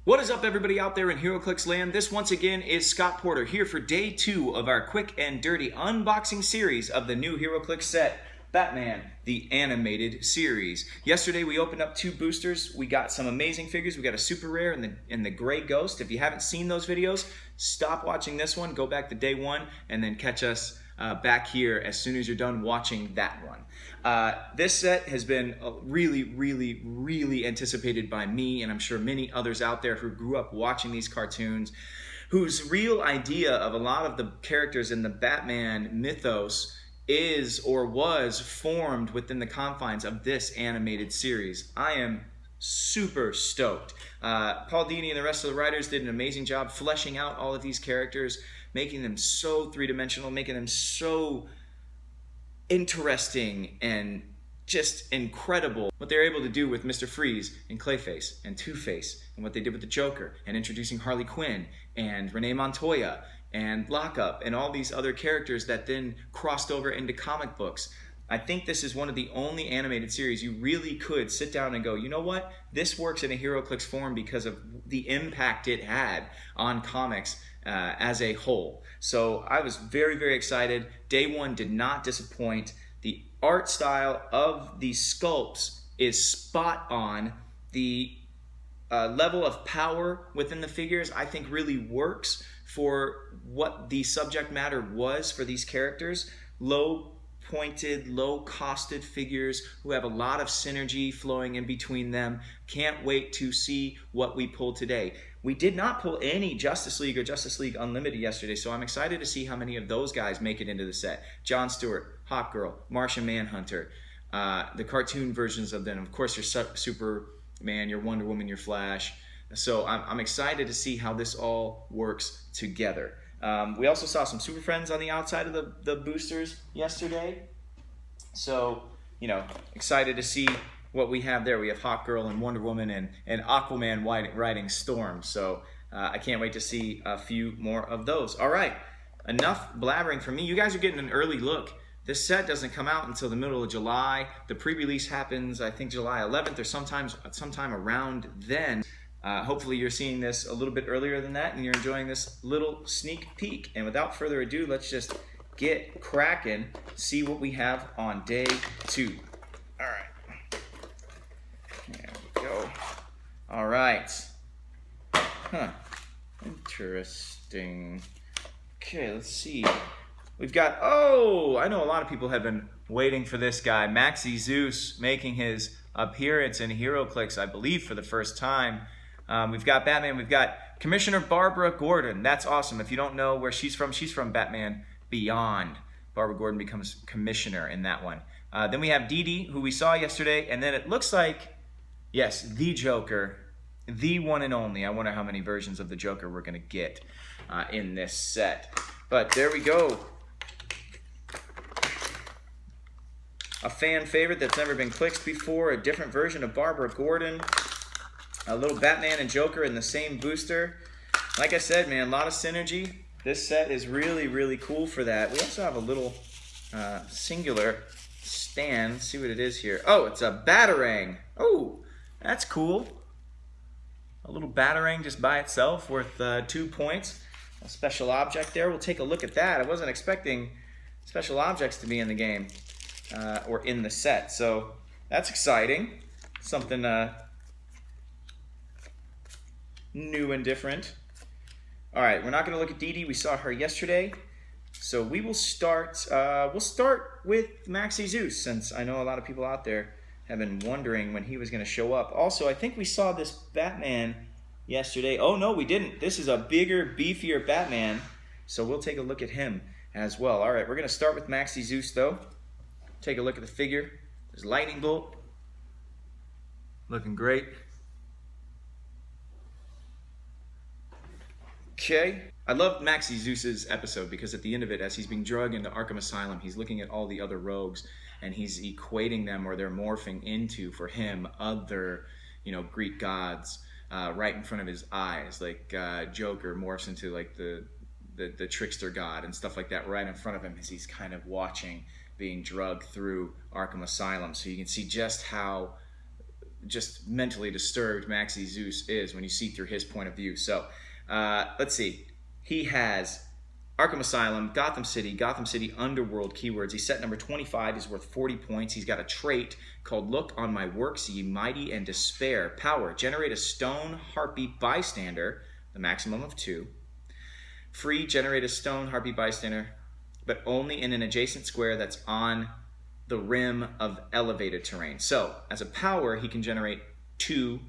What is up, everybody out there in HeroClix land? This once again is Scott Porter here for day 2 of our quick and dirty unboxing series of the new HeroClix set, Batman, the animated series. Yesterday we opened up 2 boosters. We got some amazing figures. We got a super rare and the Gray Ghost. If you haven't seen those videos, stop watching this one, go back to day 1, and then catch us back here as soon as you're done watching that one. This set has been really anticipated by me, and I'm sure many others out there who grew up watching these cartoons, whose real idea of a lot of the characters in the Batman mythos is or was formed within the confines of this animated series. I am super stoked. Paul Dini and the rest of the writers did an amazing job fleshing out all of these characters, making them so three-dimensional, making them so interesting and just incredible. What they're able to do with Mr. Freeze and Clayface and Two-Face, and what they did with the Joker, and introducing Harley Quinn and Renee Montoya and Lockup and all these other characters that then crossed over into comic books. I think this is one of the only animated series you really could sit down and go, you know what? This works in a HeroClix form because of the impact it had on comics as a whole. So I was very excited. Day 1 did not disappoint. The art style of the sculpts is spot on. The level of power within the figures I think really works for what the subject matter was for these characters. Low pointed, low-costed figures who have a lot of synergy flowing in between them. Can't wait to see what we pull today. We did not pull any Justice League or Justice League Unlimited yesterday, so I'm excited to see how many of those guys make it into the set. John Stewart, Hawkgirl, Martian Manhunter, the cartoon versions of them. Of course, your Superman, your Wonder Woman, your Flash. So I'm excited to see how this all works together. We also saw some Super Friends on the outside of the boosters yesterday. So, you know, excited to see what we have there. We have Hawkgirl and Wonder Woman and Aquaman riding Storm. So I can't wait to see a few more of those. All right, enough blabbering from me. You guys are getting an early look. This set doesn't come out until the middle of July. The pre-release happens, I think, July 11th or sometime around then. Hopefully you're seeing this a little bit earlier than that and you're enjoying this little sneak peek. And without further ado, let's just get cracking, see what we have on day 2. All right. There we go. All right. Interesting. Okay, let's see. We've got, I know a lot of people have been waiting for this guy, Maxie Zeus, making his appearance in HeroClix, I believe, for the first time. We've got Batman, we've got Commissioner Barbara Gordon. That's awesome. If you don't know where she's from Batman Beyond. Barbara Gordon becomes Commissioner in that one. Then we have Dee Dee, who we saw yesterday, and then it looks like, yes, the Joker, the one and only. I wonder how many versions of the Joker we're going to get in this set. But there we go. A fan favorite that's never been clicked before, a different version of Barbara Gordon. A little Batman and Joker in the same booster. Like I said, man, a lot of synergy. This set is really cool for that. We also have a little singular stand. Let's see what it is here. Oh, it's a Batarang. Oh, that's cool. A little Batarang just by itself worth 2 points. A special object there. We'll take a look at that. I wasn't expecting special objects to be in the game or in the set. So that's exciting. Something new and different. All right, we're not going to look at Dee Dee. We saw her yesterday. So we will start, we'll start with Maxie Zeus, since I know a lot of people out there have been wondering when he was going to show up. Also, I think we saw this Batman yesterday. Oh, no, we didn't. This is a bigger, beefier Batman. So we'll take a look at him as well. All right, we're going to start with Maxie Zeus, though. Take a look at the figure. There's Lightning Bolt. Looking great. Okay. I love Maxie Zeus's episode because at the end of it, as he's being drugged into Arkham Asylum, he's looking at all the other rogues and he's equating them, or they're morphing into, for him, other, Greek gods right in front of his eyes. Like Joker morphs into like the trickster god and stuff like that right in front of him as he's kind of watching, being drugged through Arkham Asylum. So you can see just how just mentally disturbed Maxie Zeus is when you see through his point of view. So let's see. He has Arkham Asylum, Gotham City Underworld keywords. He's set number 25. He's worth 40 points. He's got a trait called Look on My Works, Ye Mighty and Despair. Power, generate a stone harpy bystander, the maximum of 2. Free, generate a stone harpy bystander, but only in an adjacent square that's on the rim of elevated terrain. So, as a power, he can generate 2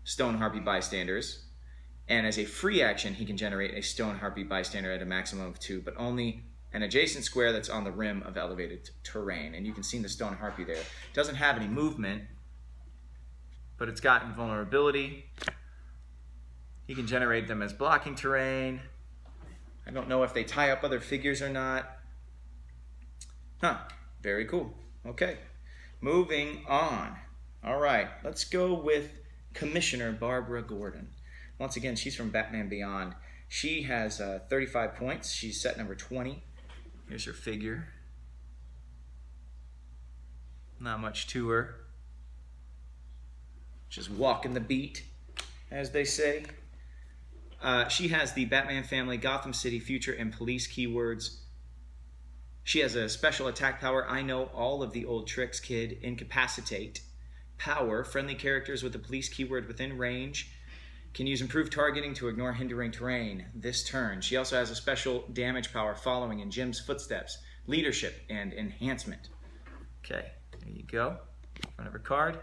stone harpy bystanders. And as a free action, he can generate a stone harpy bystander at a maximum of 2, but only an adjacent square that's on the rim of elevated terrain. And you can see the stone harpy there. It doesn't have any movement, but it's got invulnerability. He can generate them as blocking terrain. I don't know if they tie up other figures or not. Very cool. Okay, moving on. All right, let's go with Commissioner Barbara Gordon. Once again, she's from Batman Beyond. She has 35 points. She's set number 20. Here's her figure. Not much to her. Just walking the beat, as they say. She has the Batman family, Gotham City, Future, and Police keywords. She has a special attack power. I know all of the old tricks, kid. Incapacitate. Power. Friendly characters with the police keyword within range can use improved targeting to ignore hindering terrain this turn. She also has a special damage power following in Jim's footsteps, leadership, and enhancement. Okay, there you go. Front of her card,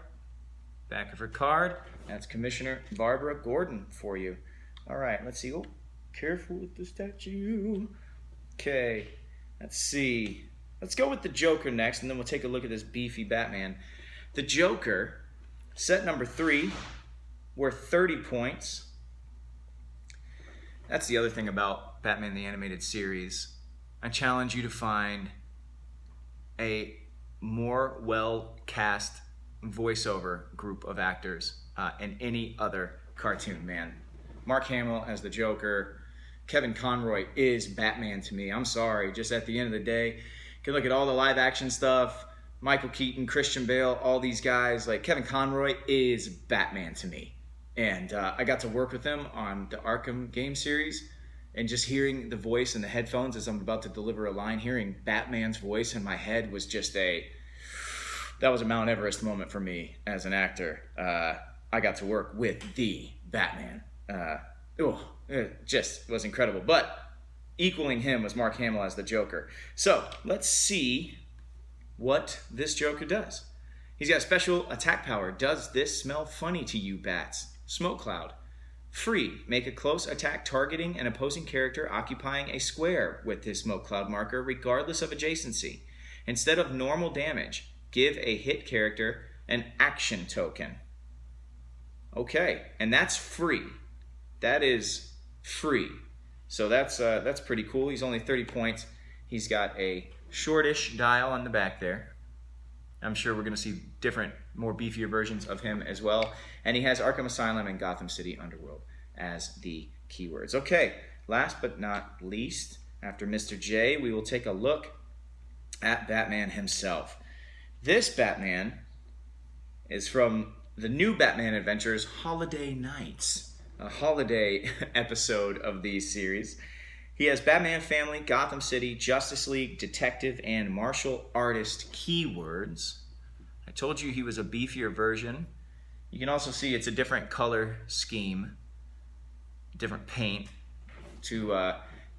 back of her card. That's Commissioner Barbara Gordon for you. All right, let's see. Oh, careful with the statue. Okay, let's see. Let's go with the Joker next, and then we'll take a look at this beefy Batman. The Joker, set number 3. Worth 30 points. That's the other thing about Batman the Animated Series. I challenge you to find a more well-cast voiceover group of actors in any other cartoon, man. Mark Hamill as the Joker. Kevin Conroy is Batman to me. I'm sorry. Just at the end of the day, you can look at all the live-action stuff. Michael Keaton, Christian Bale, all these guys. Like, Kevin Conroy is Batman to me. And I got to work with him on the Arkham game series, and just hearing the voice in the headphones as I'm about to deliver a line, hearing Batman's voice in my head was just that was a Mount Everest moment for me as an actor. I got to work with the Batman. It just was incredible. But equaling him was Mark Hamill as the Joker. So let's see what this Joker does. He's got a special attack power. Does this smell funny to you, bats? Smoke cloud. Free. Make a close attack targeting an opposing character occupying a square with this smoke cloud marker, regardless of adjacency. Instead of normal damage, give a hit character an action token. Okay, and that's free. That is free. So that's pretty cool. He's only 30 points. He's got a shortish dial on the back there. I'm sure we're going to see different, more beefier versions of him as well. And he has Arkham Asylum and Gotham City Underworld as the keywords. Okay, last but not least, after Mr. J, we will take a look at Batman himself. This Batman is from the new Batman Adventures Holiday Nights, a holiday episode of the series. He has Batman Family, Gotham City, Justice League, Detective, and Martial Artist keywords. I told you he was a beefier version. You can also see it's a different color scheme, different paint, to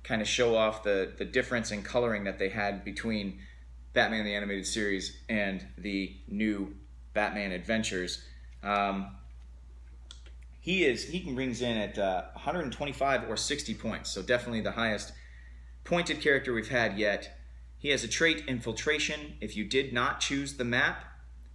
kind of show off the difference in coloring that they had between Batman the Animated Series and the new Batman Adventures. He brings in at 125 or 60 points, so definitely the highest pointed character we've had yet. He has a trait, Infiltration. If you did not choose the map,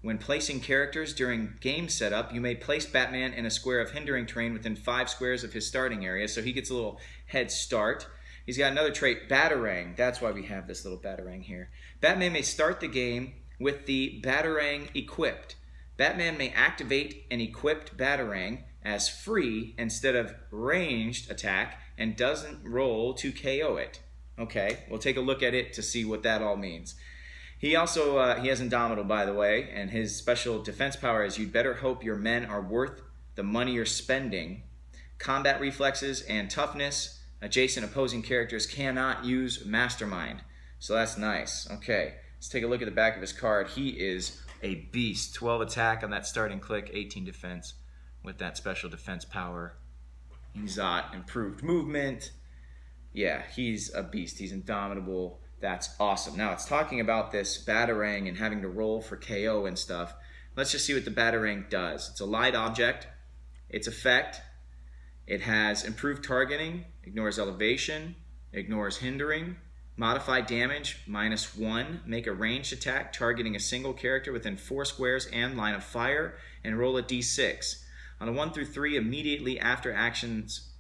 when placing characters during game setup, you may place Batman in a square of hindering terrain within 5 squares of his starting area, so he gets a little head start. He's got another trait, Batarang. That's why we have this little Batarang here. Batman may start the game with the Batarang equipped. Batman may activate an equipped Batarang as free instead of ranged attack and doesn't roll to KO it. Okay, we'll take a look at it to see what that all means. He also he has Indomitable, by the way, and his special defense power is you'd better hope your men are worth the money you're spending. Combat reflexes and toughness. Adjacent opposing characters cannot use Mastermind. So that's nice. Okay, let's take a look at the back of his card. He is a beast. 12 attack on that starting click, 18 defense with that special defense power. He's got improved movement. Yeah, he's a beast. He's Indomitable. That's awesome. Now, it's talking about this Batarang and having to roll for KO and stuff. Let's just see what the Batarang does. It's a light object. Its effect, it has improved targeting, ignores elevation, ignores hindering, modify damage, -1, make a ranged attack targeting a single character within 4 squares and line of fire, and roll a d6. On a 1 through 3, immediately after actions,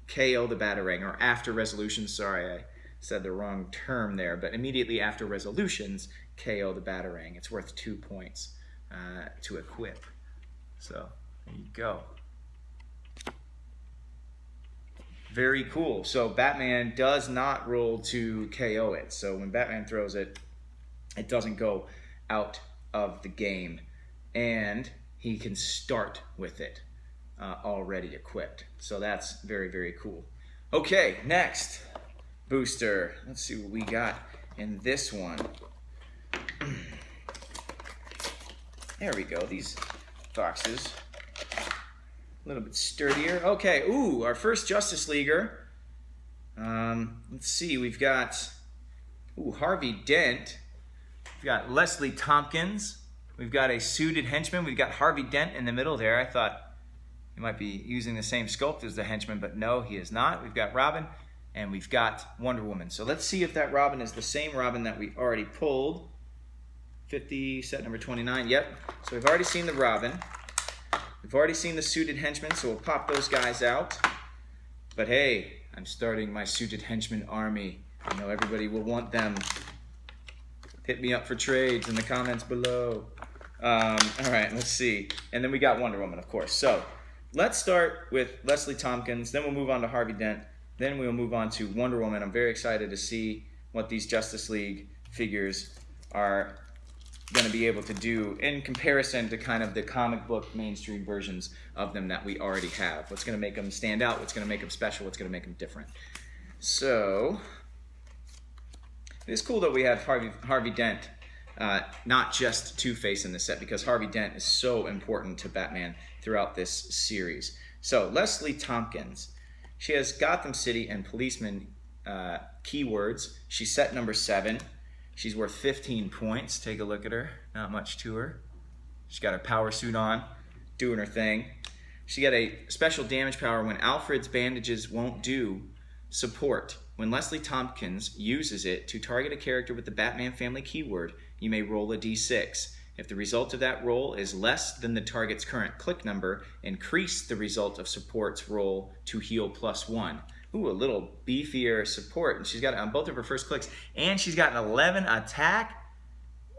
KO the Batarang, or after resolutions, sorry, I said the wrong term there, but immediately after resolutions, KO the Batarang. It's worth 2 points to equip. So, there you go. Very cool. So Batman does not roll to KO it. So when Batman throws it, it doesn't go out of the game. And he can start with it already equipped. So that's very, very cool. Okay, next booster. Let's see what we got in this one. There we go. These boxes. A little bit sturdier. Okay, ooh, our first Justice Leaguer. Let's see, we've got Harvey Dent. We've got Leslie Tompkins. We've got a suited henchman. We've got Harvey Dent in the middle there. I thought he might be using the same sculpt as the henchman, but no, he is not. We've got Robin, and we've got Wonder Woman. So let's see if that Robin is the same Robin that we already pulled. 50, set number 29. Yep, so we've already seen the Robin. We've already seen the suited henchmen, so we'll pop those guys out. But hey, I'm starting my suited henchman army. I know everybody will want them. Hit me up for trades in the comments below. All right, let's see. And then we got Wonder Woman, of course. So let's start with Leslie Tompkins. Then we'll move on to Harvey Dent. Then we'll move on to Wonder Woman. I'm very excited to see what these Justice League figures are going to be able to do in comparison to kind of the comic book mainstream versions of them that we already have. What's going to make them stand out? What's going to make them special? What's going to make them different? So it's cool that we have Harvey Dent, not just Two-Face in this set, because Harvey Dent is so important to Batman throughout this series. So Leslie Tompkins, she has Gotham City and Policeman keywords. She's set number 7. She's worth 15 points. Take a look at her. Not much to her. She's got her power suit on, doing her thing. She got a special damage power when Alfred's bandages won't do. Support. When Leslie Tompkins uses it to target a character with the Batman family keyword, you may roll a d6. If the result of that roll is less than the target's current click number, increase the result of support's roll to heal +1. Ooh, a little beefier support. And she's got it on both of her first clicks. And she's got an 11 attack.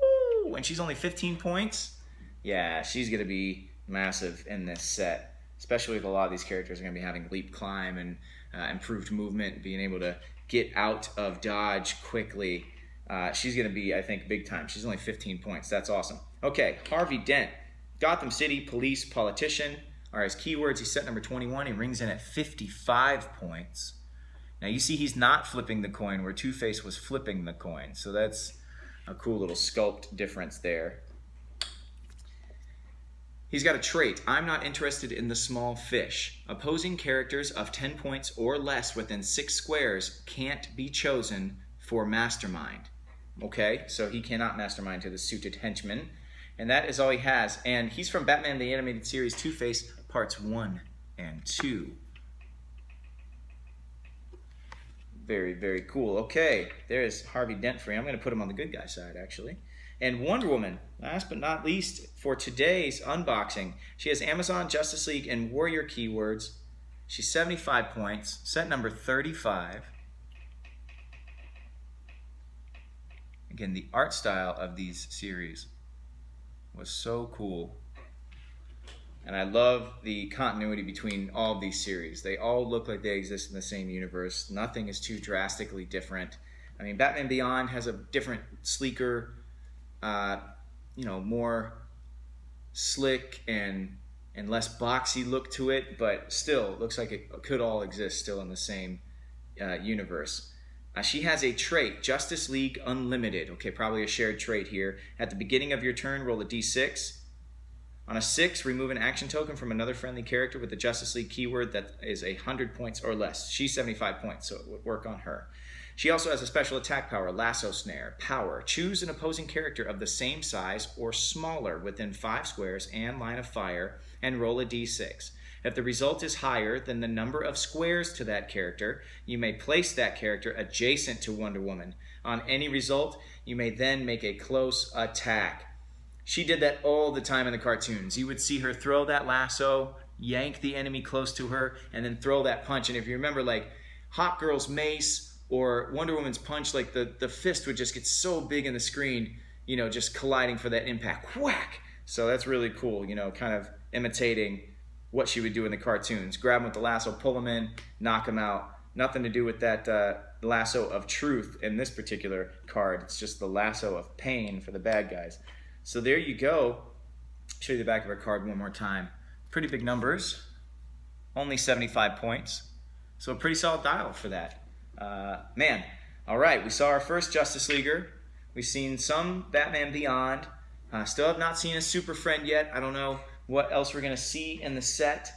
Woo! And she's only 15 points. Yeah, she's going to be massive in this set. Especially if a lot of these characters are going to be having leap climb and improved movement, being able to get out of dodge quickly. She's going to be, I think, big time. She's only 15 points. That's awesome. Okay, Harvey Dent. Gotham City police politician. Are his keywords. He's set number 21. He rings in at 55 points. Now you see he's not flipping the coin where Two-Face was flipping the coin. So that's a cool little sculpt difference there. He's got a trait. I'm not interested in the small fish. Opposing characters of 10 points or less within 6 squares can't be chosen for Mastermind. Okay, so he cannot Mastermind to the suited henchman. And that is all he has. And he's from Batman the Animated Series Two-Face Parts 1 and 2. Very, very cool. Okay, there's Harvey Dent for you. I'm going to put him on the good guy side, actually. And Wonder Woman, last but not least, for today's unboxing. She has Amazon, Justice League, and Warrior keywords. She's 75 points, set number 35. Again, the art style of these series was so cool. And I love the continuity between all of these series. They all look like they exist in the same universe. Nothing is too drastically different. I mean, Batman Beyond has a different, sleeker more slick and less boxy look to it, but still looks like it could all exist still in the same universe. She has a trait, Justice League Unlimited. Okay, probably a shared trait here. At the beginning of your turn, roll a d6. On a 6, remove an action token from another friendly character with the Justice League keyword that is 100 points or less. She's 75 points, so it would work on her. She also has a special attack power, Lasso Snare. Power, choose an opposing character of the same size or smaller within 5 squares and line of fire and roll a d6. If the result is higher than the number of squares to that character, you may place that character adjacent to Wonder Woman. On any result, you may then make a close attack. She did that all the time in the cartoons. You would see her throw that lasso, yank the enemy close to her, and then throw that punch. And if you remember, like Hawkgirl's mace or Wonder Woman's punch, like the fist would just get so big in the screen, just colliding for that impact. Whack! So that's really cool, kind of imitating what she would do in the cartoons. Grab him with the lasso, pull him in, knock him out. Nothing to do with that lasso of truth in this particular card. It's just the lasso of pain for the bad guys. So there you go. Show you the back of her card one more time. Pretty big numbers. Only 75 points. So a pretty solid dial for that. Man, all right. We saw our first Justice Leaguer. We've seen some Batman Beyond. Still have not seen a Super Friend yet. I don't know what else we're going to see in the set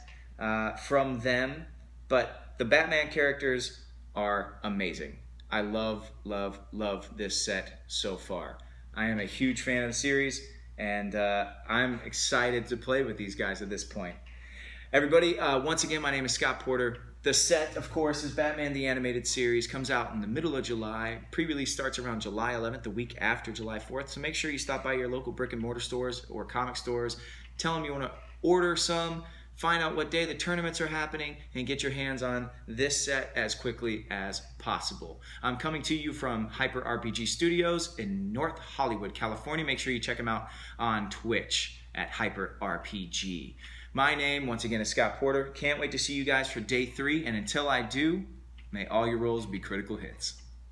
from them. But the Batman characters are amazing. I love, love, love this set so far. I am a huge fan of the series, and I'm excited to play with these guys at this point. Everybody, once again, my name is Scott Porter. The set, of course, is Batman the Animated Series. Comes out in the middle of July. Pre-release starts around July 11th, the week after July 4th. So make sure you stop by your local brick and mortar stores or comic stores. Tell them you want to order some. Find out what day the tournaments are happening and get your hands on this set as quickly as possible. I'm coming to you from Hyper RPG Studios in North Hollywood, California. Make sure you check them out on Twitch at Hyper RPG. My name, once again, is Scott Porter. Can't wait to see you guys for day 3. And until I do, may all your rolls be critical hits.